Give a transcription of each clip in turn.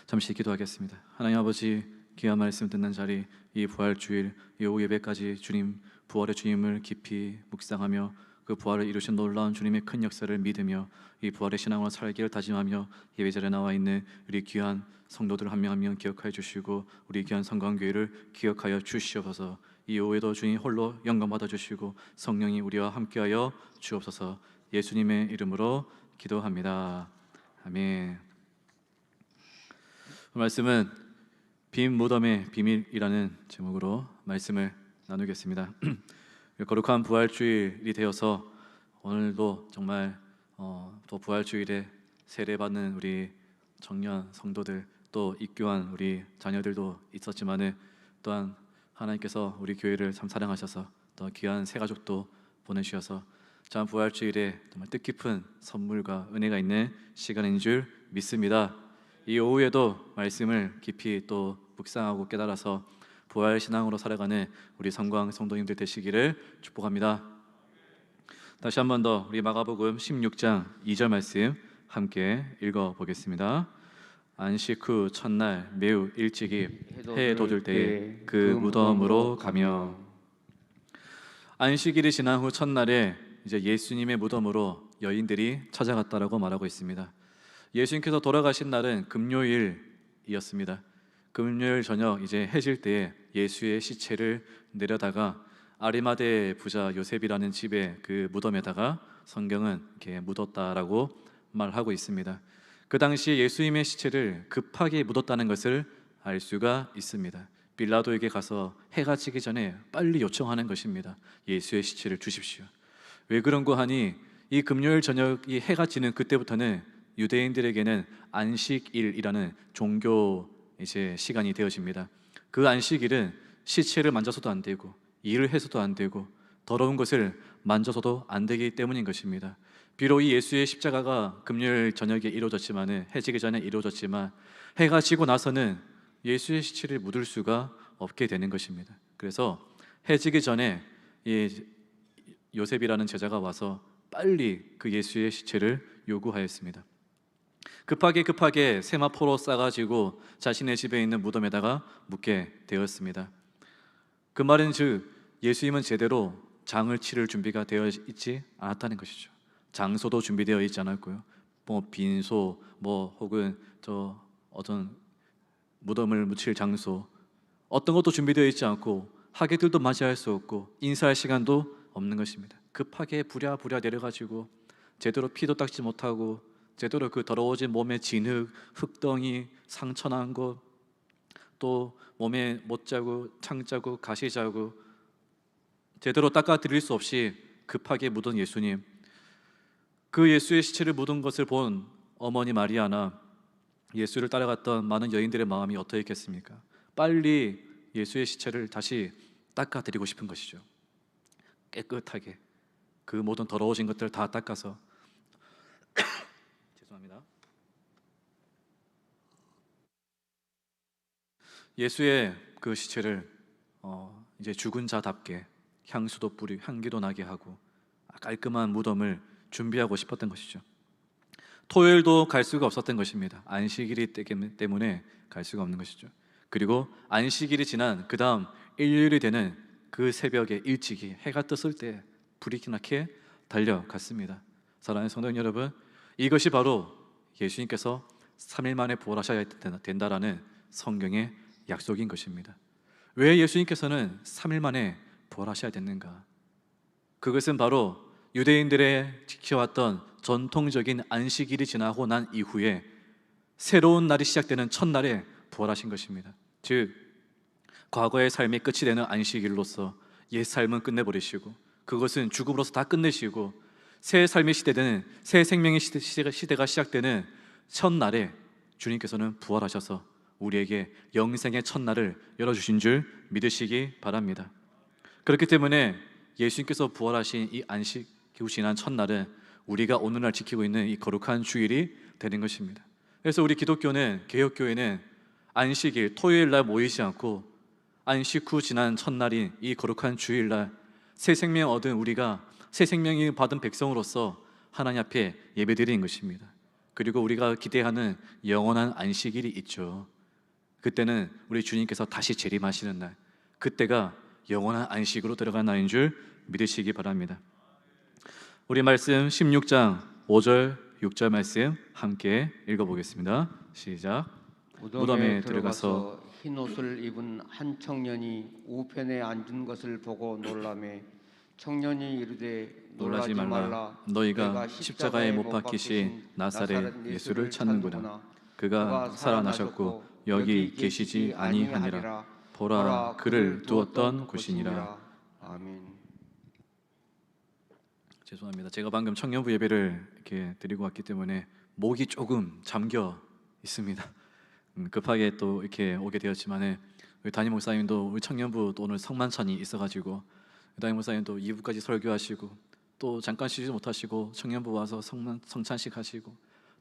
잠시 기도하겠습니다. 하나님 아버지, 귀한 말씀 듣는 자리, 이 부활주일, 이 오후 예배까지 주님, 부활의 주님을 깊이 묵상하며 그 부활을 이루신 놀라운 주님의 큰 역사를 믿으며 이 부활의 신앙으로 살기를 다짐하며 예배자리에 나와 있는 우리 귀한 성도들 한 명 한 명 기억하여 주시고, 우리 귀한 성광교회를 기억하여 주시옵소서. 이 오후에도 주님 홀로 영광 받아 주시고 성령이 우리와 함께하여 주옵소서. 예수님의 이름으로 기도합니다. 아멘. 말씀은 빈 무덤의 비밀이라는 제목으로 말씀을 나누겠습니다. 거룩한 부활주일이 되어서 오늘도 정말 또 부활주일에 세례받는 우리 청년 성도들, 또 입교한 우리 자녀들도 있었지만은 또한 하나님께서 우리 교회를 참 사랑하셔서 또 귀한 새 가족도 보내주셔서 참 부활주일에 정말 뜻깊은 선물과 은혜가 있는 시간인 줄 믿습니다. 이 오후에도 말씀을 깊이 또 묵상하고 깨달아서 부활 신앙으로 살아가는 우리 성광 성도님들 되시기를 축복합니다. 다시 한 번 더 우리 마가복음 16장 2절 말씀 함께 읽어보겠습니다. 안식 후 첫날 매우 일찍이 해 돋을 때에 그 무덤으로 가며. 안식일이 지난 후 첫날에 이제 예수님의 무덤으로 여인들이 찾아갔다라고 말하고 있습니다. 예수님께서 돌아가신 날은 금요일이었습니다. 금요일 저녁 이제 해질 때에 예수의 시체를 내려다가 아리마대 부자 요셉이라는 집의 그 무덤에다가 성경은 이렇게 묻었다라고 말하고 있습니다. 그 당시 예수님의 시체를 급하게 묻었다는 것을 알 수가 있습니다. 빌라도에게 가서 해가 지기 전에 빨리 요청하는 것입니다. 예수의 시체를 주십시오. 왜 그런고 하니 이 금요일 저녁이 해가 지는 그때부터는 유대인들에게는 안식일이라는 종교 이제 시간이 되어집니다. 그 안식일은 시체를 만져서도 안 되고 일을 해서도 안 되고 더러운 것을 만져서도 안 되기 때문인 것입니다. 비록 이 예수의 십자가가 금요일 저녁에 이루어졌지만은, 해지기 전에 이루어졌지만 해가 지고 나서는 예수의 시체를 묻을 수가 없게 되는 것입니다. 그래서 해지기 전에 이 요셉이라는 제자가 와서 빨리 그 예수의 시체를 요구하였습니다. 급하게 세마포로 싸가지고 자신의 집에 있는 무덤에다가 묻게 되었습니다. 그 말은 즉 예수님은 제대로 장을 치를 준비가 되어 있지 않았다는 것이죠. 장소도 준비되어 있지 않았고요. 빈소 혹은 어떤 무덤을 묻힐 장소, 어떤 것도 준비되어 있지 않고 하객들도 맞이할 수 없고 인사할 시간도 없는 것입니다. 급하게 부랴부랴 내려가지고 제대로 피도 닦지 못하고 제대로 그 더러워진 몸에 진흙, 흙덩이, 상처난 것, 또 몸에 못자국, 창자국, 가시자국 제대로 닦아 드릴 수 없이 급하게 묻은 예수님, 그 예수의 시체를 묻은 것을 본 어머니 마리아나 예수를 따라갔던 많은 여인들의 마음이 어떠했겠습니까? 빨리 예수의 시체를 다시 닦아 드리고 싶은 것이죠. 깨끗하게 그 모든 더러워진 것들을 다 닦아서 죄송합니다. 예수의 그 시체를 이제 죽은 자답게 향수도 뿌리고 향기도 나게 하고 깔끔한 무덤을 준비하고 싶었던 것이죠. 토요일도 갈 수가 없었던 것입니다. 안식일이 때문에 갈 수가 없는 것이죠. 그리고 안식일이 지난 그 다음 일요일이 되는 그 새벽에 일찍이 해가 떴을 때 불이 나게 달려갔습니다. 사랑하는 성도 여러분, 이것이 바로 예수님께서 3일 만에 부활하셔야 된다라는 성경의 약속인 것입니다. 왜 예수님께서는 3일 만에 부활하셔야 됐는가? 그것은 바로 유대인들의 지켜왔던 전통적인 안식일이 지나고 난 이후에 새로운 날이 시작되는 첫날에 부활하신 것입니다. 즉 과거의 삶이 끝이 되는 안식일로서 옛 삶은 끝내버리시고 그것은 죽음으로서 다 끝내시고 새 삶의 시대되는 새 생명의 시대가 시작되는 첫날에 주님께서는 부활하셔서 우리에게 영생의 첫날을 열어주신 줄 믿으시기 바랍니다. 그렇기 때문에 예수님께서 부활하신 이 안식 후 지난 첫날은 우리가 오늘날 지키고 있는 이 거룩한 주일이 되는 것입니다. 그래서 우리 기독교는, 개혁교회는 안식일, 토요일날 모이지 않고 안식 후 지난 첫날인 이 거룩한 주일날 새 생명 얻은 우리가 새 생명이 받은 백성으로서 하나님 앞에 예배드리는 것입니다. 그리고 우리가 기대하는 영원한 안식일이 있죠. 그때는 우리 주님께서 다시 재림하시는 날, 그때가 영원한 안식으로 들어간 날인 줄 믿으시기 바랍니다. 우리 말씀 16장 5절 6절 말씀 함께 읽어보겠습니다. 시작. 무덤에 들어가서 흰 옷을 입은 한 청년이 우편에 앉은 것을 보고 놀라매 청년이 이르되 놀라지 말라. 너희가 십자가에 못 박히신 나사렛 예수를 찾는구나. 그가 살아나셨고 여기 계시지 아니하니라. 보라, 그를 두었던 곳이니라. 아멘. 죄송합니다. 제가 방금 청년부 예배를 이렇게 드리고 왔기 때문에 목이 조금 잠겨 있습니다. 급하게 또 이렇게 오게 되었지만은 우리 담임 목사님도 우리 청년부 또 오늘 성만찬이 있어가지고 담임 목사님도 2부까지 설교하시고 또 잠깐 쉬지 못하시고 청년부 와서 성찬식 하시고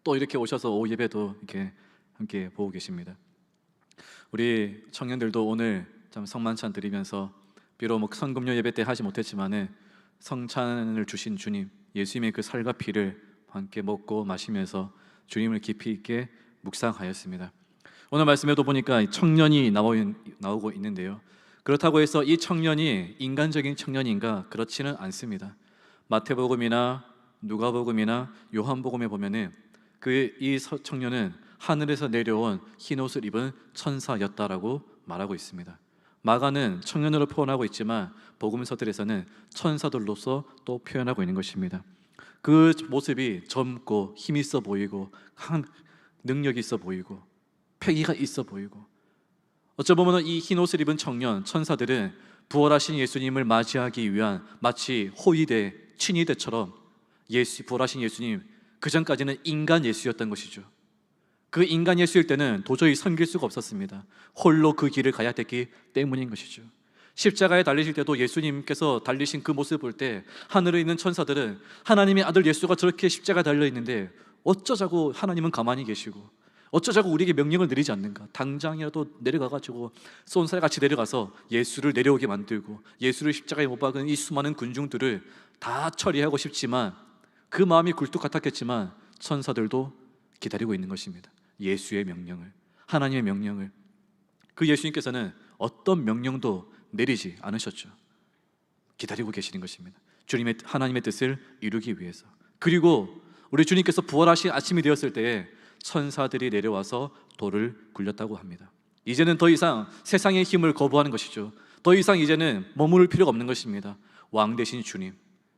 또 이렇게 오셔서 오후 예배도 이렇게 함께 보고 계십니다. 우리 청년들도 오늘 참 성만찬 드리면서 비록 뭐 성금요 예배 때 하지 못했지만은 성찬을 주신 주님, 예수님의 그 살과 피를 함께 먹고 마시면서 주님을 깊이 있게 묵상하였습니다. 오늘 말씀에도 보니까 청년이 나오고 있는데요. 그렇다고 해서 이 청년이 인간적인 청년인가? 그렇지는 않습니다. 마태복음이나 누가복음이나 요한복음에 보면은 이 청년은 하늘에서 내려온 흰 옷을 입은 천사였다라고 말하고 있습니다. 마가는 청년으로 표현하고 있지만 복음서들에서는 천사들로서 또 표현하고 있는 것입니다. 그 모습이 젊고 힘 있어 보이고 능력이 있어 보이고 패기가 있어 보이고, 어쩌보면 이 흰 옷을 입은 청년 천사들은 부활하신 예수님을 맞이하기 위한 마치 호위대 친위대처럼 부활하신 예수님, 그 전까지는 인간 예수였던 것이죠. 그 인간 예수일 때는 도저히 섬길 수가 없었습니다. 홀로 그 길을 가야 됐기 때문인 것이죠. 십자가에 달리실 때도 예수님께서 달리신 그 모습을 볼 때 하늘에 있는 천사들은 하나님의 아들 예수가 저렇게 십자가에 달려 있는데 어쩌자고 하나님은 가만히 계시고 어쩌자고 우리에게 명령을 내리지 않는가. 당장이라도 내려가가지고 쏜살같이 내려가서 예수를 내려오게 만들고 예수를 십자가에 못 박은 이 수많은 군중들을 다 처리하고 싶지만 그 마음이 굴뚝 같았겠지만 천사들도 기다리고 있는 것입니다. 예수의 명령을, 하나님의 명령을. 그 예수님께서는 어떤 명령도 내리지 않으셨죠. 기다리고 계시는 것입니다. 하나님의 뜻을 이루기 위해서. 그리고 우리 주님께서 부활하신 아침이 되었을 때에 천사들이 내려와서 돌을 굴렸다고 합니다. 이제는 더 이상 세상의 힘을 거부하는 것이죠. 더 이상 이제는 머무를 필요가 없는 것입니다. 왕 되신 주님,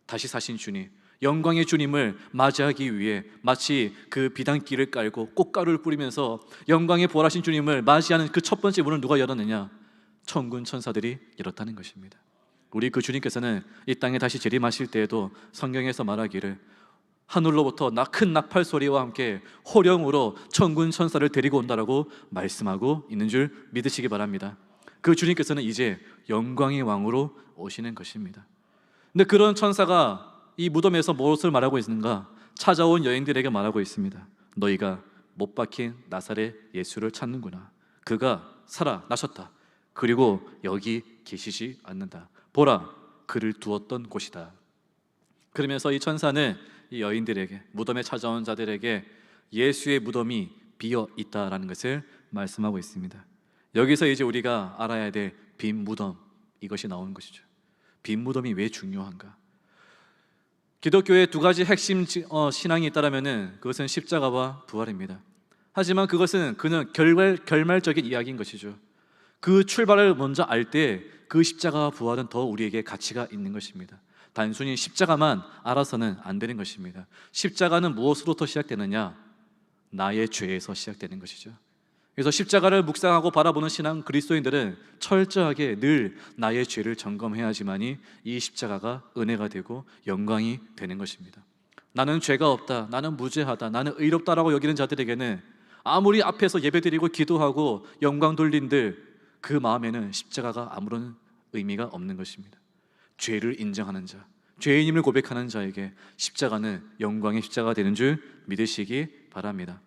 다시 사신 주님, 영광의 주님을 맞이하기 위해 마치 그 비단길을 깔고 꽃가루를 뿌리면서 영광의 부활하신 주님을 맞이하는 그 첫 번째 문을 누가 열었느냐? 천군 천사들이 열었다는 것입니다. 우리 그 주님께서는 이 땅에 다시 재림하실 때에도 성경에서 말하기를 하늘로부터 큰 나팔 소리와 함께 호령으로 천군 천사를 데리고 온다라고 말씀하고 있는 줄 믿으시기 바랍니다. 그 주님께서는 이제 영광의 왕으로 오시는 것입니다. 근데 그런 천사가 이 무덤에서 무엇을 말하고 있는가? 찾아온 여인들에게 말하고 있습니다. 너희가 못 박힌 나사렛 예수를 찾는구나. 그가 살아나셨다. 그리고 여기 계시지 않는다. 보라, 그를 두었던 곳이다. 그러면서 이 천사는 이 여인들에게, 무덤에 찾아온 자들에게 예수의 무덤이 비어 있다라는 것을 말씀하고 있습니다. 여기서 이제 우리가 알아야 될 빈 무덤, 이것이 나오는 것이죠. 빈 무덤이 왜 중요한가? 기독교의 두 가지 핵심 신앙이 있다면 그것은 십자가와 부활입니다. 하지만 그것은 그냥 결말적인 이야기인 것이죠. 그 출발을 먼저 알 때 그 십자가와 부활은 더 우리에게 가치가 있는 것입니다. 단순히 십자가만 알아서는 안 되는 것입니다. 십자가는 무엇으로부터 시작되느냐? 나의 죄에서 시작되는 것이죠. 그래서 십자가를 묵상하고 바라보는 신앙 그리스도인들은 철저하게 늘 나의 죄를 점검해야지만이 이 십자가가 은혜가 되고 영광이 되는 것입니다. 나는 죄가 없다, 나는 무죄하다, 나는 의롭다라고 여기는 자들에게는 아무리 앞에서 예배드리고 기도하고 영광 돌린들 그 마음에는 십자가가 아무런 의미가 없는 것입니다. 죄를 인정하는 자, 죄인임을 고백하는 자에게 십자가는 영광의 십자가가 되는 줄 믿으시기 바랍니다.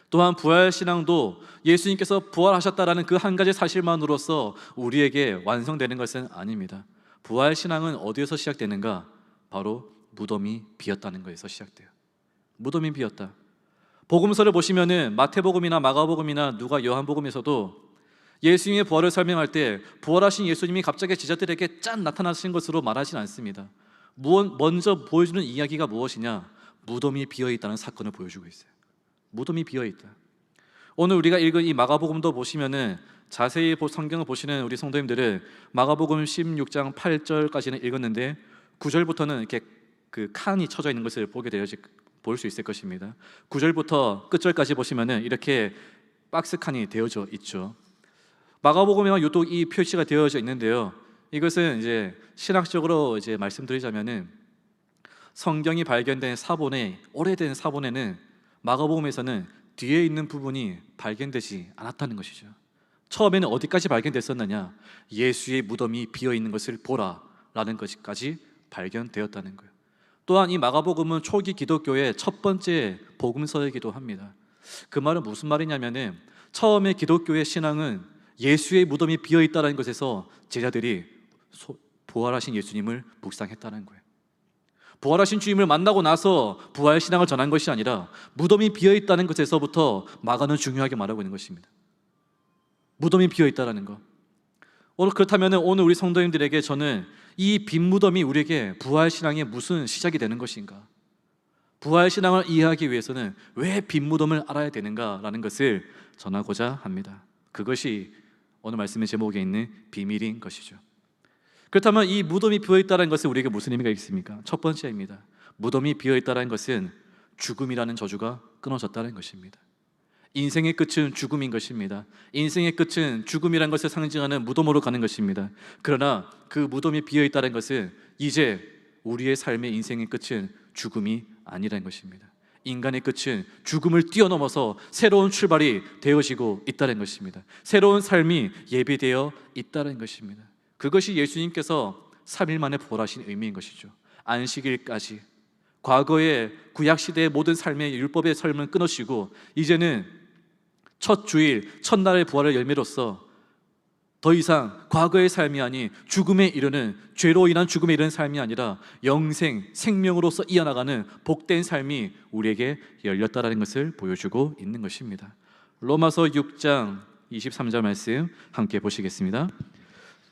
또한 부활신앙도 예수님께서 부활하셨다라는 그 한 가지 사실만으로서 우리에게 완성되는 것은 아닙니다. 부활신앙은 어디에서 시작되는가? 바로 무덤이 비었다는 것에서 시작돼요. 무덤이 비었다. 복음서를 보시면은 마태복음이나 마가복음이나 누가 요한복음에서도 예수님의 부활을 설명할 때 부활하신 예수님이 갑자기 제자들에게 짠 나타나신 것으로 말하진 않습니다. 먼저 보여주는 이야기가 무엇이냐? 무덤이 비어있다는 사건을 보여주고 있어요. 무덤이 비어있다. 오늘 우리가 읽은 이 마가복음도 보시면은 자세히 성경을 보시는 우리 성도님들은 마가복음 16장 8절까지는 읽었는데 9절부터는 이렇게 그 칸이 쳐져 있는 것을 볼 수 있을 것입니다. 9절부터 끝절까지 보시면은 이렇게 박스 칸이 되어져 있죠. 마가복음에만 유독 이 표시가 되어져 있는데요. 이것은 이제 신학적으로 이제 말씀드리자면은 성경이 발견된 사본에, 오래된 사본에는 마가복음에서는 뒤에 있는 부분이 발견되지 않았다는 것이죠. 처음에는 어디까지 발견됐었느냐? 예수의 무덤이 비어 있는 것을 보라라는 것까지 발견되었다는 거예요. 또한 이 마가복음은 초기 기독교의 첫 번째 복음서이기도 합니다. 그 말은 무슨 말이냐면은 처음에 기독교의 신앙은 예수의 무덤이 비어 있다는 것에서 제자들이 부활하신 예수님을 묵상했다는 거예요. 부활하신 주님을 만나고 나서 부활 신앙을 전한 것이 아니라 무덤이 비어 있다는 것에서부터 마가는 중요하게 말하고 있는 것입니다. 무덤이 비어 있다는 것. 오늘 그렇다면 오늘 우리 성도님들에게 저는 이 빈 무덤이 우리에게 부활 신앙의 무슨 시작이 되는 것인가? 부활 신앙을 이해하기 위해서는 왜 빈 무덤을 알아야 되는가라는 것을 전하고자 합니다. 그것이 오늘 말씀의 제목에 있는 비밀인 것이죠. 그렇다면 이 무덤이 비어있다는 것은 우리에게 무슨 의미가 있습니까? 첫 번째입니다. 무덤이 비어있다는 것은 죽음이라는 저주가 끊어졌다는 것입니다. 인생의 끝은 죽음인 것입니다. 인생의 끝은 죽음이라는 것을 상징하는 무덤으로 가는 것입니다. 그러나 그 무덤이 비어있다는 것은 이제 우리의 삶의 인생의 끝은 죽음이 아니라는 것입니다. 인간의 끝은 죽음을 뛰어넘어서 새로운 출발이 되어지고 있다는 것입니다. 새로운 삶이 예비되어 있다는 것입니다. 그것이 예수님께서 3일 만에 부활하신 의미인 것이죠. 안식일까지 과거의 구약시대의 모든 삶의 율법의 삶을 끊으시고 이제는 첫 주일, 첫날의 부활의 열매로서 더 이상 과거의 삶이 아닌 죽음에 이르는, 죄로 인한 죽음에 이르는 삶이 아니라 영생, 생명으로서 이어나가는 복된 삶이 우리에게 열렸다는 것을 보여주고 있는 것입니다. 로마서 6장 23절 말씀 함께 보시겠습니다.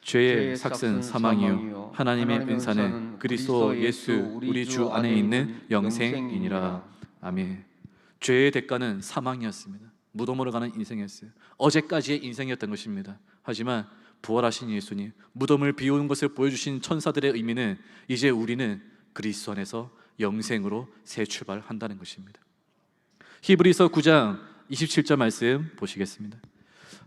죄의 삭은 사망이요 하나님의 은사는 그리스도 예수 우리 주 안에 있는 영생이니라. 아멘. 죄의 대가는 사망이었습니다. 무덤으로 가는 인생이었어요. 어제까지의 인생이었던 것입니다. 하지만 부활하신 예수님, 무덤을 비우는 것을 보여주신 천사들의 의미는 이제 우리는 그리스도 안에서 영생으로 새 출발한다는 것입니다. 히브리서 9장 27절 말씀 보시겠습니다.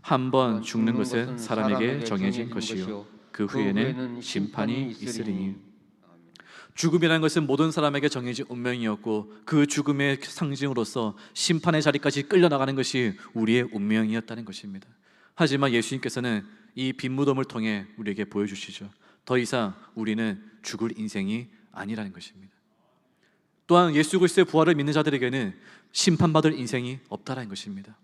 한 번 죽는 것은 사람에게 정해진 것이요 그 후에는 심판이 있으리니. 죽음이라는 것은 모든 사람에게 정해진 운명이었고 그 죽음의 상징으로서 심판의 자리까지 끌려나가는 것이 우리의 운명이었다는 것입니다. 하지만 예수님께서는 이 빈 무덤을 통해 우리에게 보여주시죠. 더 이상 우리는 죽을 인생이 아니라는 것입니다. 또한 예수 그리스도의 부활을 믿는 자들에게는 심판받을 인생이 없다는 것입니다.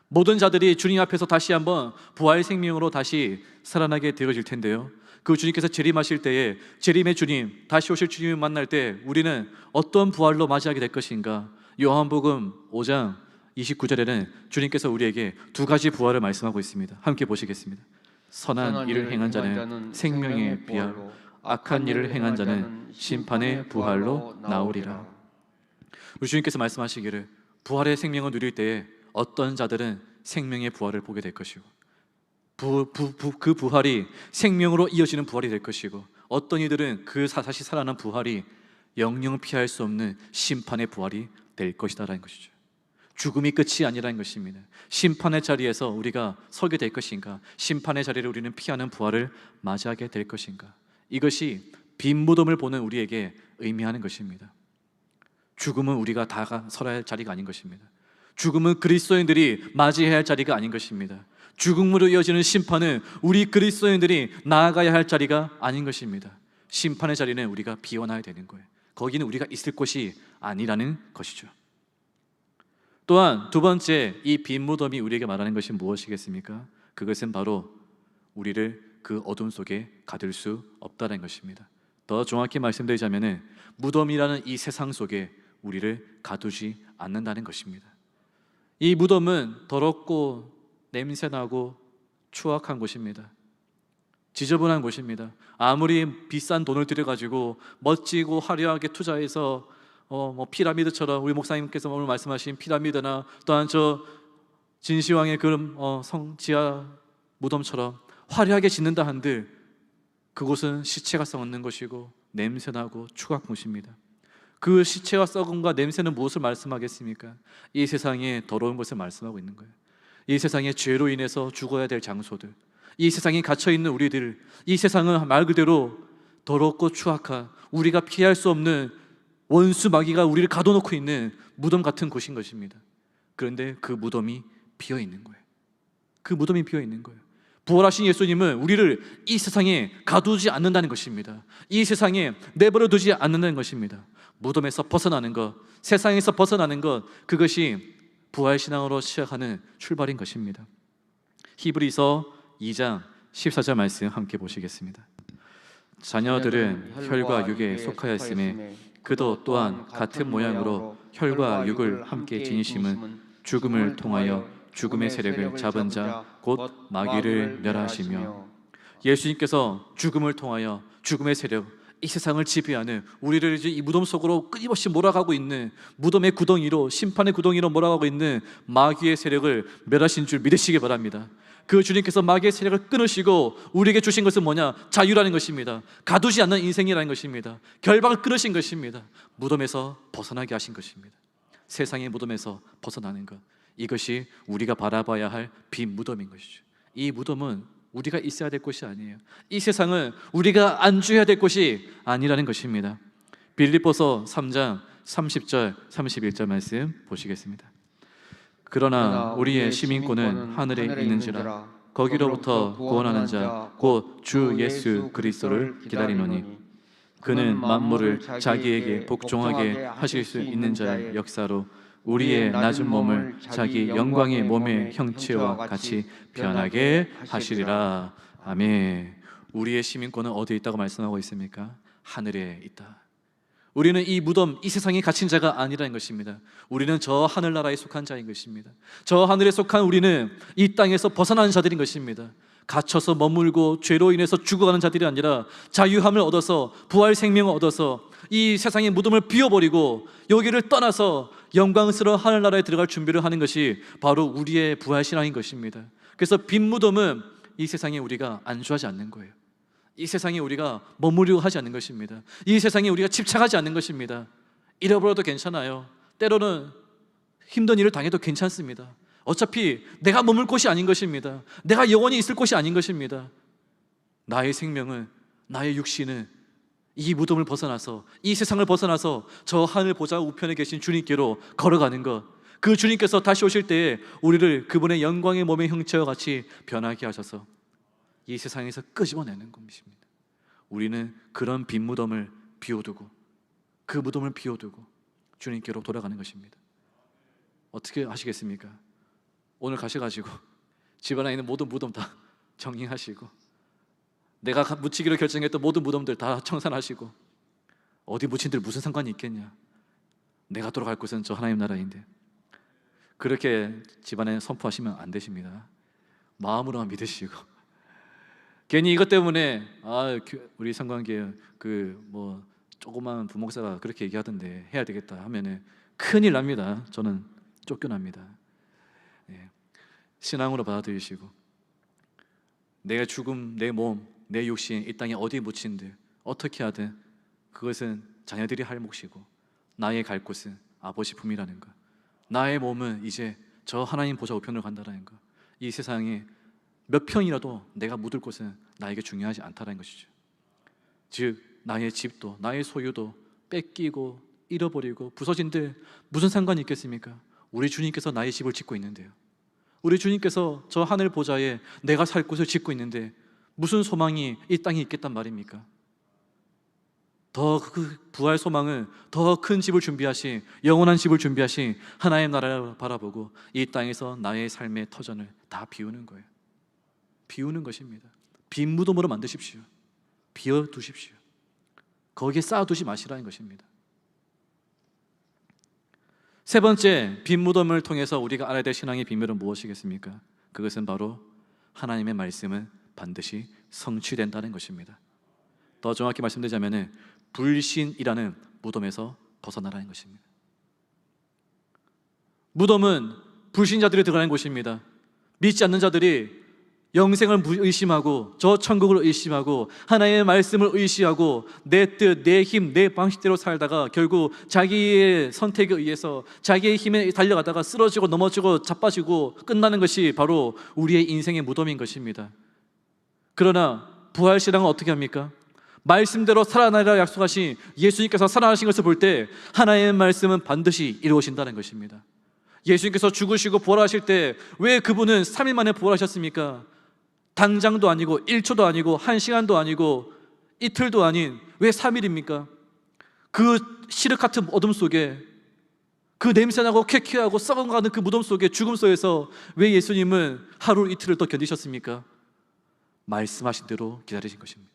모든 자들이 주님 앞에서 다시 한번 부활 생명으로 다시 살아나게 되어질 텐데요, 그 주님께서 재림하실 때에 재림의 주님, 다시 오실 주님을 만날 때 우리는 어떤 부활로 맞이하게 될 것인가? 요한복음 5장 29절에는 주님께서 우리에게 두 가지 부활을 말씀하고 있습니다. 함께 보시겠습니다. 선한 일을 행한 자는 생명의 부활로, 악한 일을 행한 자는 심판의 부활로 나오리라. 우리 주님께서 말씀하시기를 부활의 생명을 누릴 때에 어떤 자들은 생명의 부활을 보게 될 것이고 그 부활이 생명으로 이어지는 부활이 될 것이고 어떤 이들은 그 다시 살아난 부활이 영영 피할 수 없는 심판의 부활이 될 것이다라는 것이죠. 죽음이 끝이 아니라는 것입니다. 심판의 자리에서 우리가 서게 될 것인가? 심판의 자리를 우리는 피하는 부활을 맞이하게 될 것인가? 이것이 빈 무덤을 보는 우리에게 의미하는 것입니다. 죽음은 우리가 다 서야 할 자리가 아닌 것입니다. 죽음은 그리스도인들이 맞이해야 할 자리가 아닌 것입니다. 죽음으로 이어지는 심판은 우리 그리스도인들이 나아가야 할 자리가 아닌 것입니다. 심판의 자리는 우리가 비워놔야 되는 거예요. 거기는 우리가 있을 곳이 아니라는 것이죠. 또한 두 번째, 이 빈 무덤이 우리에게 말하는 것이 무엇이겠습니까? 그것은 바로 우리를 그 어둠 속에 가둘 수 없다는 것입니다. 더 정확히 말씀드리자면 무덤이라는 이 세상 속에 우리를 가두지 않는다는 것입니다. 이 무덤은 더럽고 냄새나고 추악한 곳입니다. 지저분한 곳입니다. 아무리 비싼 돈을 들여가지고 멋지고 화려하게 투자해서 피라미드처럼 우리 목사님께서 오늘 말씀하신 피라미드나 또한 저 진시황의 그런 성 지하 무덤처럼 화려하게 짓는다 한들 그곳은 시체가 썩는 것이고 냄새나고 추악한 곳입니다. 그 시체와 썩음과 냄새는 무엇을 말씀하겠습니까? 이 세상의 더러운 것을 말씀하고 있는 거예요. 이 세상의 죄로 인해서 죽어야 될 장소들, 이 세상에 갇혀있는 우리들, 이 세상은 말 그대로 더럽고 추악한 우리가 피할 수 없는 원수 마귀가 우리를 가둬놓고 있는 무덤 같은 곳인 것입니다. 그런데 그 무덤이 비어있는 거예요. 그 무덤이 비어있는 거예요. 부활하신 예수님은 우리를 이 세상에 가두지 않는다는 것입니다. 이 세상에 내버려 두지 않는다는 것입니다. 무덤에서 벗어나는 것, 세상에서 벗어나는 것, 그것이 부활신앙으로 시작하는 출발인 것입니다. 히브리서 2장 14절 말씀 함께 보시겠습니다. 자녀들은 혈과 육에 속하였음에 그도 또한 같은 모양으로 혈과 육을 함께 지니심은 죽음을 통하여 죽음의 세력을 잡은 자 곧 마귀를 멸하시며, 예수님께서 죽음을 통하여 죽음의 세력, 이 세상을 지배하는 우리를 이제 이 무덤 속으로 끊임없이 몰아가고 있는 무덤의 구덩이로, 심판의 구덩이로 몰아가고 있는 마귀의 세력을 멸하신 줄 믿으시기 바랍니다. 그 주님께서 마귀의 세력을 끊으시고 우리에게 주신 것은 뭐냐? 자유라는 것입니다. 가두지 않는 인생이라는 것입니다. 결박을 끊으신 것입니다. 무덤에서 벗어나게 하신 것입니다. 세상의 무덤에서 벗어나는 것, 이것이 우리가 바라봐야 할 빈 무덤인 것이죠. 이 무덤은 우리가 있어야 될 곳이 아니에요. 이 세상은 우리가 안주해야 될 곳이 아니라는 것입니다. 빌립보서 3장 30절 31절 말씀 보시겠습니다. 그러나 우리의 시민권은 하늘에 있는지라 거기로부터 구원하는 자 곧 주 예수 그리스도를 기다리노니 그는 만물을 자기에게 복종하게 하실 수 있는 자의 역사로 우리의 낮은 몸을 자기 영광의 몸의 형체와 같이 변하게 하시리라. 아멘. 우리의 시민권은 어디에 있다고 말씀하고 있습니까? 하늘에 있다. 우리는 이 무덤, 이 세상에 갇힌 자가 아니라는 것입니다. 우리는 저 하늘나라에 속한 자인 것입니다. 저 하늘에 속한 우리는 이 땅에서 벗어나는 자들인 것입니다. 갇혀서 머물고 죄로 인해서 죽어가는 자들이 아니라 자유함을 얻어서 부활 생명을 얻어서 이 세상의 무덤을 비워버리고 여기를 떠나서 영광스러운 하늘나라에 들어갈 준비를 하는 것이 바로 우리의 부활신앙인 것입니다. 그래서 빈 무덤은 이 세상에 우리가 안주하지 않는 거예요. 이 세상에 우리가 머무르려고 하지 않는 것입니다. 이 세상에 우리가 집착하지 않는 것입니다. 잃어버려도 괜찮아요. 때로는 힘든 일을 당해도 괜찮습니다. 어차피 내가 머물 곳이 아닌 것입니다. 내가 영원히 있을 곳이 아닌 것입니다. 나의 생명은, 나의 육신은 이 무덤을 벗어나서, 이 세상을 벗어나서 저 하늘 보좌 우편에 계신 주님께로 걸어가는 것, 그 주님께서 다시 오실 때에 우리를 그분의 영광의 몸의 형체와 같이 변하게 하셔서 이 세상에서 끄집어내는 것입니다. 우리는 그런 빈 무덤을 비워두고, 그 무덤을 비워두고 주님께로 돌아가는 것입니다. 어떻게 하시겠습니까? 오늘 가셔가지고 집안에 있는 모든 무덤 다 정리하시고, 내가 묻히기로 결정했던 모든 무덤들 다 청산하시고, 어디 묻힌들 무슨 상관이 있겠냐? 내가 돌아갈 곳은 저 하나님 나라인데. 그렇게 집안에 선포하시면 안 되십니다. 마음으로만 믿으시고, 괜히 이것 때문에 우리 상관계 조그만 부목사가 그렇게 얘기하던데 해야 되겠다 하면은 큰일 납니다. 저는 쫓겨납니다. 신앙으로 받아들이시고, 내 죽음, 내 몸, 내 육신 이 땅에 어디 묻힌들 어떻게 하든 그것은 자녀들이 할 몫이고, 나의 갈 곳은 아버지 품이라는 것, 나의 몸은 이제 저 하나님 보좌 우편으로 간다는 것, 이 세상에 몇 평이라도 내가 묻을 곳은 나에게 중요하지 않다는 것이죠. 즉 나의 집도 나의 소유도 뺏기고 잃어버리고 부서진들 무슨 상관이 있겠습니까? 우리 주님께서 나의 집을 짓고 있는데요. 우리 주님께서 저 하늘 보좌에 내가 살 곳을 짓고 있는데 무슨 소망이 이 땅에 있겠단 말입니까? 더 그 부활 소망은 더 큰 집을 준비하신, 영원한 집을 준비하신 하나님 나라를 바라보고 이 땅에서 나의 삶의 터전을 다 비우는 거예요. 비우는 것입니다. 빈 무덤으로 만드십시오. 비워두십시오. 거기에 쌓아두지 마시라는 것입니다. 세 번째, 빈 무덤을 통해서 우리가 알아야 될 신앙의 비밀은 무엇이겠습니까? 그것은 바로 하나님의 말씀은 반드시 성취된다는 것입니다. 더 정확히 말씀드리자면 불신이라는 무덤에서 벗어나라는 것입니다. 무덤은 불신자들이 들어가는 곳입니다. 믿지 않는 자들이 영생을 의심하고 저 천국을 의심하고 하나님의 말씀을 의시하고 내 뜻, 내 힘, 내 방식대로 살다가 결국 자기의 선택에 의해서 자기의 힘에 달려가다가 쓰러지고 넘어지고 자빠지고 끝나는 것이 바로 우리의 인생의 무덤인 것입니다. 그러나 부활신앙은 어떻게 합니까? 말씀대로 살아나리라 약속하신 예수님께서 살아나신 것을 볼 때 하나님의 말씀은 반드시 이루어진다는 것입니다. 예수님께서 죽으시고 부활하실 때 왜 그분은 3일 만에 부활하셨습니까? 당장도 아니고 1초도 아니고 1시간도 아니고 이틀도 아닌 왜 3일입니까? 그 시륵 같은 어둠 속에 그 냄새나고 쾌쾌하고 썩어가는 그 무덤 속에 죽음 속에서 왜 예수님은 하루 이틀을 더 견디셨습니까? 말씀하신 대로 기다리신 것입니다.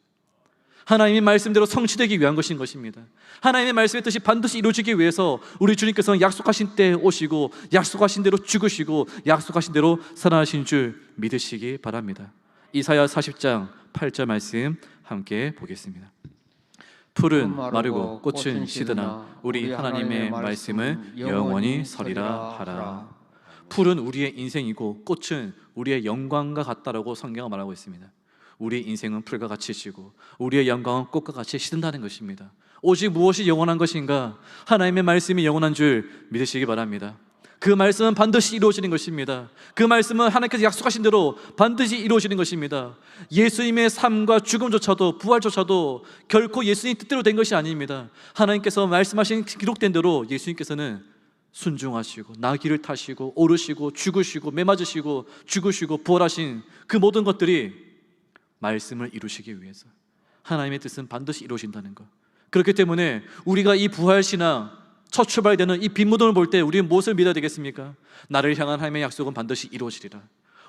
하나님의 말씀대로 성취되기 위한 것인 것입니다. 하나님의 말씀의 뜻이 반드시 이루어지기 위해서 우리 주님께서는 약속하신 때에 오시고 약속하신 대로 죽으시고 약속하신 대로 살아나신 줄 믿으시기 바랍니다. 이사야 40장 8절 말씀 함께 보겠습니다. 풀은 마르고 꽃은 시드나 우리 하나님의 말씀은 영원히 서리라 하라. 풀은 우리의 인생이고 꽃은 우리의 영광과 같다라고 성경은 말하고 있습니다. 우리의 인생은 풀과 같이 시고 우리의 영광은 꽃과 같이 시든다는 것입니다. 오직 무엇이 영원한 것인가? 하나님의 말씀이 영원한 줄 믿으시기 바랍니다. 그 말씀은 반드시 이루어지는 것입니다. 그 말씀은 하나님께서 약속하신 대로 반드시 이루어지는 것입니다. 예수님의 삶과 죽음조차도 부활조차도 결코 예수님 뜻대로 된 것이 아닙니다. 하나님께서 말씀하신 기록된 대로 예수님께서는 순종하시고 나귀를 타시고 오르시고 죽으시고 매맞으시고 죽으시고 부활하신 그 모든 것들이 말씀을 이루시기 위해서 하나님의 뜻은 반드시 이루어진다는 것. 그렇기 때문에 우리가 이 부활신앙 첫 출발되는 이 빈 무덤을 볼 때 우리는 무엇을 믿어야 되겠습니까? 나를 향한 하나님의 약속은 반드시 이루어지리라.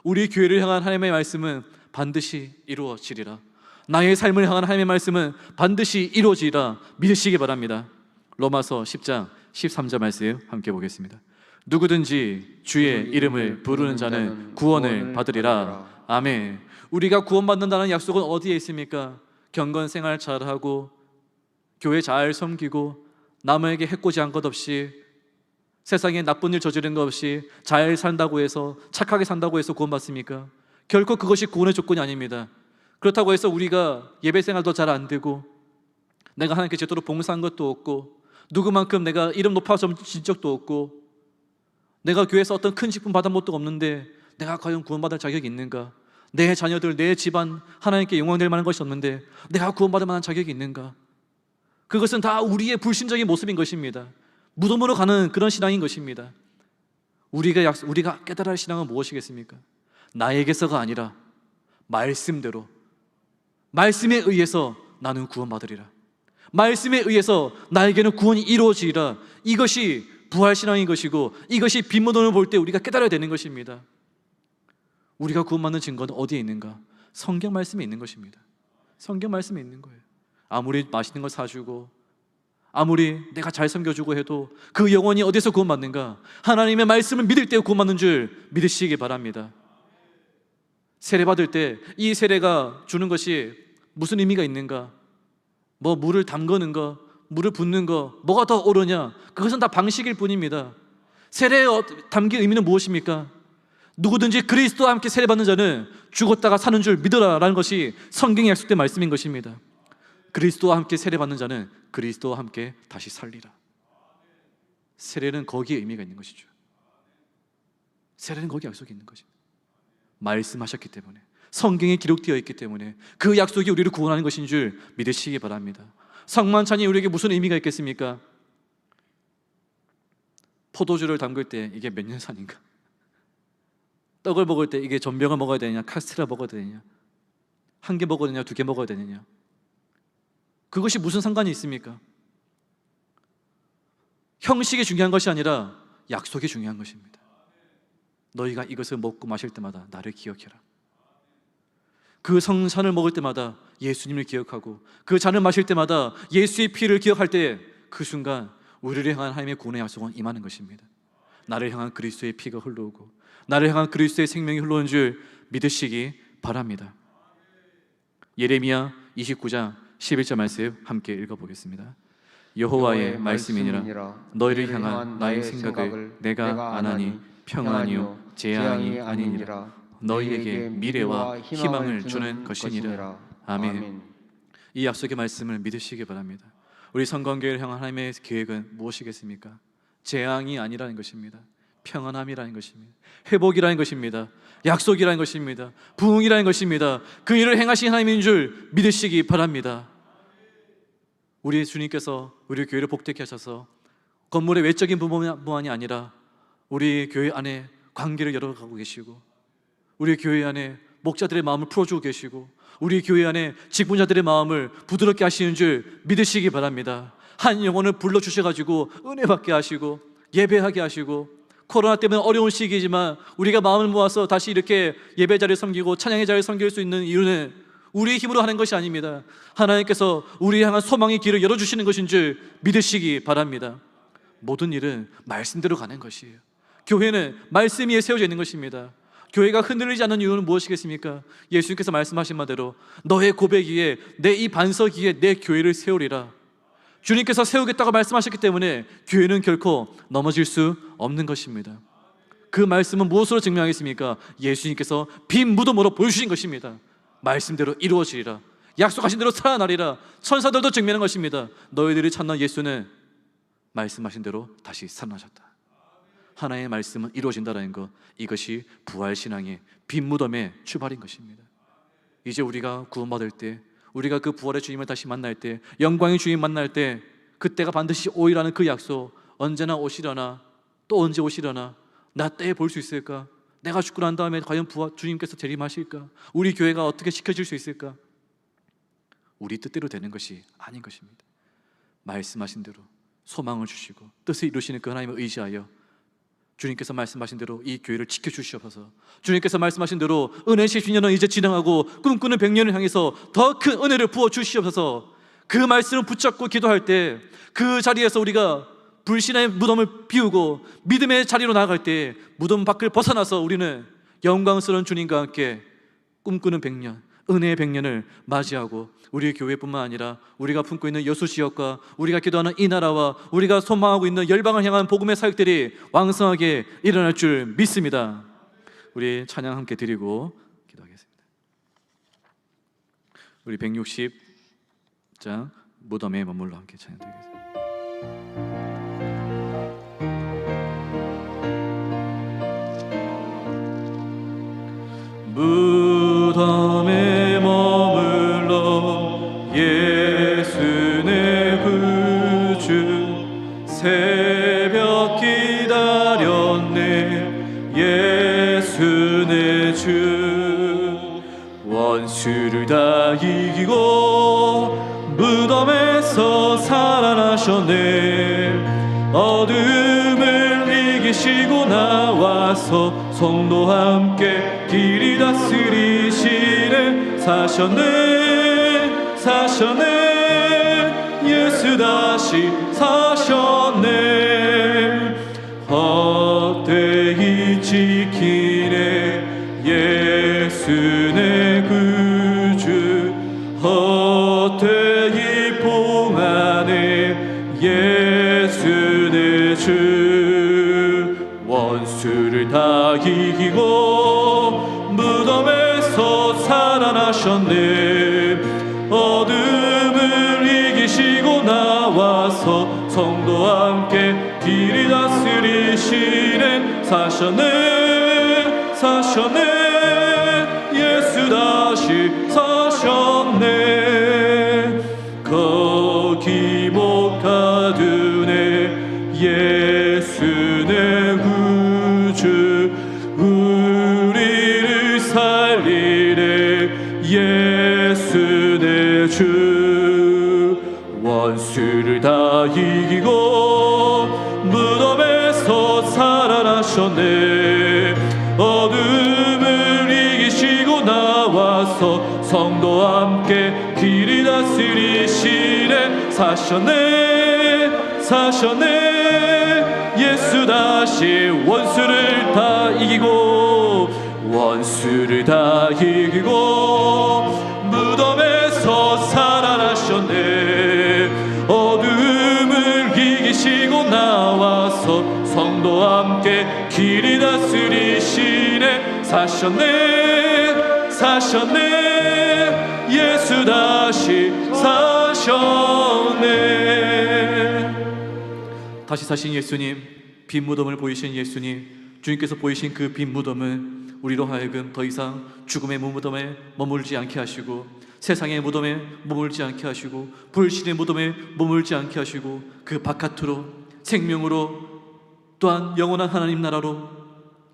우리 교회를 향한 하나님의 말씀은 반드시 이루어지리라. 나의 삶을 향한 하나님의 말씀은 반드시 이루어지리라 믿으시기 바랍니다. 로마서 10장 13절 말씀 함께 보겠습니다. 누구든지 주의 이름을 부르는 자는 구원을 받으리라. 아멘. 우리가 구원받는다는 약속은 어디에 있습니까? 경건생활 잘하고 교회 잘 섬기고 남에게 해코지한 것 없이 세상에 나쁜 일 저지른 것 없이 잘 산다고 해서 착하게 산다고 해서 구원받습니까? 결코 그것이 구원의 조건이 아닙니다. 그렇다고 해서 우리가 예배생활도 잘 안 되고 내가 하나님께 제대로 봉사한 것도 없고 누구만큼 내가 이름 높아진 적도 없고 내가 교회에서 어떤 큰 직분 받은 것도 없는데 내가 과연 구원받을 자격이 있는가? 내 자녀들, 내 집안 하나님께 영광될 만한 것이 없는데 내가 구원받을 만한 자격이 있는가? 그것은 다 우리의 불신적인 모습인 것입니다. 무덤으로 가는 그런 신앙인 것입니다. 우리가 깨달아야 할 신앙은 무엇이겠습니까? 나에게서가 아니라 말씀대로 말씀에 의해서 나는 구원받으리라. 말씀에 의해서 나에게는 구원이 이루어지리라. 이것이 부활신앙인 것이고 이것이 빈 무덤을 볼 때 우리가 깨달아야 되는 것입니다. 우리가 구원받는 증거는 어디에 있는가? 성경 말씀에 있는 것입니다. 성경 말씀에 있는 거예요. 아무리 맛있는 걸 사주고 아무리 내가 잘 섬겨주고 해도 그 영혼이 어디서 구원받는가? 하나님의 말씀을 믿을 때 구원받는 줄 믿으시기 바랍니다. 세례 받을 때 이 세례가 주는 것이 무슨 의미가 있는가? 뭐 물을 담그는 거, 물을 붓는 거, 뭐가 더 옳으냐? 그것은 다 방식일 뿐입니다. 세례에 담긴 의미는 무엇입니까? 누구든지 그리스도와 함께 세례받는 자는 죽었다가 사는 줄 믿으라라는 것이 성경에 약속된 말씀인 것입니다. 그리스도와 함께 세례받는 자는 그리스도와 함께 다시 살리라. 세례는 거기에 의미가 있는 것이죠. 세례는 거기에 약속이 있는 것입니다. 말씀하셨기 때문에, 성경에 기록되어 있기 때문에 그 약속이 우리를 구원하는 것인 줄 믿으시기 바랍니다. 성만찬이 우리에게 무슨 의미가 있겠습니까? 포도주를 담글 때 이게 몇 년산인가? 떡을 먹을 때 이게 전병을 먹어야 되느냐, 카스테라 먹어야 되느냐, 한 개 먹어야 되느냐, 두 개 먹어야 되느냐, 그것이 무슨 상관이 있습니까? 형식이 중요한 것이 아니라 약속이 중요한 것입니다. 너희가 이것을 먹고 마실 때마다 나를 기억해라. 그 성찬을 먹을 때마다 예수님을 기억하고 그 잔을 마실 때마다 예수의 피를 기억할 때 그 순간 우리를 향한 하나님의 구원의 약속은 임하는 것입니다. 나를 향한 그리스도의 피가 흘러오고 나를 향한 그리스도의 생명이 흘러오는 줄 믿으시기 바랍니다. 예레미야 29장 11절 말씀 함께 읽어보겠습니다. 여호와의 말씀이니라 너희를 향한 나의 생각을 내가 아나니 평안이요 재앙이 아니니라 너희에게 미래와 희망을 주는 것이니라. 아멘. 이 약속의 말씀을 믿으시기 바랍니다. 우리 성관교회를 향한 하나님의 계획은 무엇이겠습니까? 재앙이 아니라는 것입니다. 평안함이라는 것입니다. 회복이라는 것입니다. 약속이라는 것입니다. 부흥이라는 것입니다. 그 일을 행하신 하나님인 줄 믿으시기 바랍니다. 우리 주님께서 우리 교회를 복되게 하셔서 건물의 외적인 부분만이 아니라 우리 교회 안에 관계를 열어가고 계시고 우리 교회 안에 목자들의 마음을 풀어주고 계시고 우리 교회 안에 직분자들의 마음을 부드럽게 하시는 줄 믿으시기 바랍니다. 한 영혼을 불러주셔가지고 은혜 받게 하시고 예배하게 하시고 코로나 때문에 어려운 시기이지만 우리가 마음을 모아서 다시 이렇게 예배 자리를 섬기고 찬양의 자리를 섬길 수 있는 이유는 우리의 힘으로 하는 것이 아닙니다. 하나님께서 우리를 향한 소망의 길을 열어주시는 것인 줄 믿으시기 바랍니다. 모든 일은 말씀대로 가는 것이에요. 교회는 말씀 위에 세워져 있는 것입니다. 교회가 흔들리지 않는 이유는 무엇이겠습니까? 예수님께서 말씀하신 바대로 너의 고백 위에 내 이 반석 위에 내 교회를 세우리라. 주님께서 세우겠다고 말씀하셨기 때문에 교회는 결코 넘어질 수 없는 것입니다. 그 말씀은 무엇으로 증명하겠습니까? 예수님께서 빈 무덤으로 보여주신 것입니다. 말씀대로 이루어지리라. 약속하신 대로 살아나리라. 천사들도 증명한 것입니다. 너희들이 찾는 예수는 말씀하신 대로 다시 살아나셨다. 하나님의 말씀은 이루어진다는 것, 이것이 부활신앙의 빈 무덤의 출발인 것입니다. 이제 우리가 구원받을 때, 우리가 그 부활의 주님을 다시 만날 때, 영광의 주님 만날 때, 그때가 반드시 오리라는 그 약속, 언제나 오시려나, 또 언제 오시려나, 나 때에 볼 수 있을까? 내가 죽고 난 다음에 과연 주님께서 재림하실까? 우리 교회가 어떻게 지켜질 수 있을까? 우리 뜻대로 되는 것이 아닌 것입니다. 말씀하신 대로 소망을 주시고 뜻을 이루시는 그 하나님을 의지하여 주님께서 말씀하신 대로 이 교회를 지켜주시옵소서. 주님께서 말씀하신 대로 은혜 10주년은 이제 지나가고 꿈꾸는 100년을 향해서 더 큰 은혜를 부어주시옵소서. 그 말씀을 붙잡고 기도할 때 그 자리에서 우리가 불신의 무덤을 비우고 믿음의 자리로 나아갈 때 무덤 밖을 벗어나서 우리는 영광스러운 주님과 함께 꿈꾸는 100년, 은혜의 100년을 맞이하고 우리 교회뿐만 아니라 우리가 품고 있는 여수지역과 우리가 기도하는 이 나라와 우리가 소망하고 있는 열방을 향한 복음의 사역들이 왕성하게 일어날 줄 믿습니다. 우리 찬양 함께 드리고 기도하겠습니다. 우리 160장 무덤에 머물러 함께 찬양 드리겠습니다. 무덤에 머물러 예수 내 구주 새벽 기다렸네 예수 내 주 원수를 다 이기고 무덤에서 살아나셨네 어둠을 이기시고 나와서 성도와 함께 길이 다스리시네 사셨네 사셨네 예수 다시 사셨네 헛되이 지키네 예수 내 구주 헛되이 봉하네 예수 내 주 원수를 다 이기고 무덤에서 살아나셨네 어둠을 이기시고 나와서 성도와 함께 길이 다스리시네 사셨네 사셨네 예수 다시 사셨네 거기 못 가두네 예수 내 구주 우리를 살리네 예수 내 주 원수를 다 이기고 무덤에서 살아나셨네 어둠을 이기시고 나와서 성도와 함께 길이 다스리시네 사셨네 사셨네 예수 예수 다시 원수를 다 이기고 원수를 다 이기고 무덤에서 살아나셨네. 어둠을 이기시고 나와서 성도와 함께 길이 다스리시네. 사셨네 사셨네 예수 다시 사셨네. 다시 사신 예수님, 빈 무덤을 보이신 예수님, 주님께서 보이신 그 빈 무덤은 우리로 하여금 더 이상 죽음의 무덤에 머물지 않게 하시고 세상의 무덤에 머물지 않게 하시고 불신의 무덤에 머물지 않게 하시고 그 바깥으로 생명으로 또한 영원한 하나님 나라로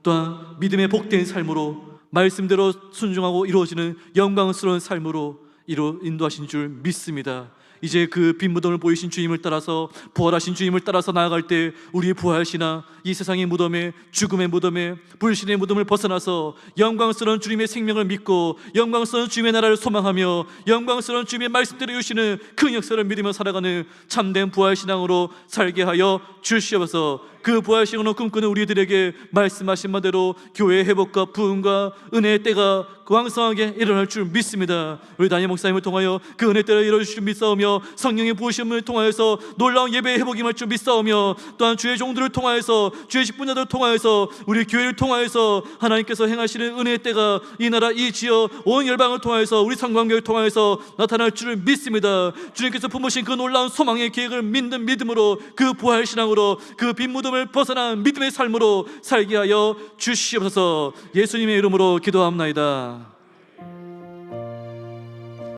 또한 믿음의 복된 삶으로 말씀대로 순종하고 이루어지는 영광스러운 삶으로 인도하신 줄 믿습니다. 이제 그 빈 무덤을 보이신 주님을 따라서 부활하신 주님을 따라서 나아갈 때 우리의 부활신앙 이 세상의 무덤에 죽음의 무덤에 불신의 무덤을 벗어나서 영광스러운 주님의 생명을 믿고 영광스러운 주님의 나라를 소망하며 영광스러운 주님의 말씀대로 이루시는 그 역사를 믿으며 살아가는 참된 부활신앙으로 살게 하여 주시옵소서. 그 부활신앙으로 꿈꾸는 우리들에게 말씀하신 바대로 교회의 회복과 부흥과 은혜의 때가 왕성하게 일어날 줄 믿습니다. 우리 담임 목사님을 통하여 그 은혜 때를 이루어줄 줄 믿사오며 성령의 부으심을 통하여서 놀라운 예배의 회복이 임할 줄 믿사오며 또한 주의 종들을 통하여서 주의 직분자들을 통하여서 우리 교회를 통하여서 하나님께서 행하시는 은혜의 때가 이 나라 이 지역 온 열방을 통하여서 우리 성광교회를 통하여서 나타날 줄 믿습니다. 주님께서 품으신 그 놀라운 소망의 계획을 믿는 믿음으로 그 부활신앙으로 그 빈 무덤을 벗어난 믿음의 삶으로 살게 하여 주시옵소서. 예수님의 이름으로 기도합나이다.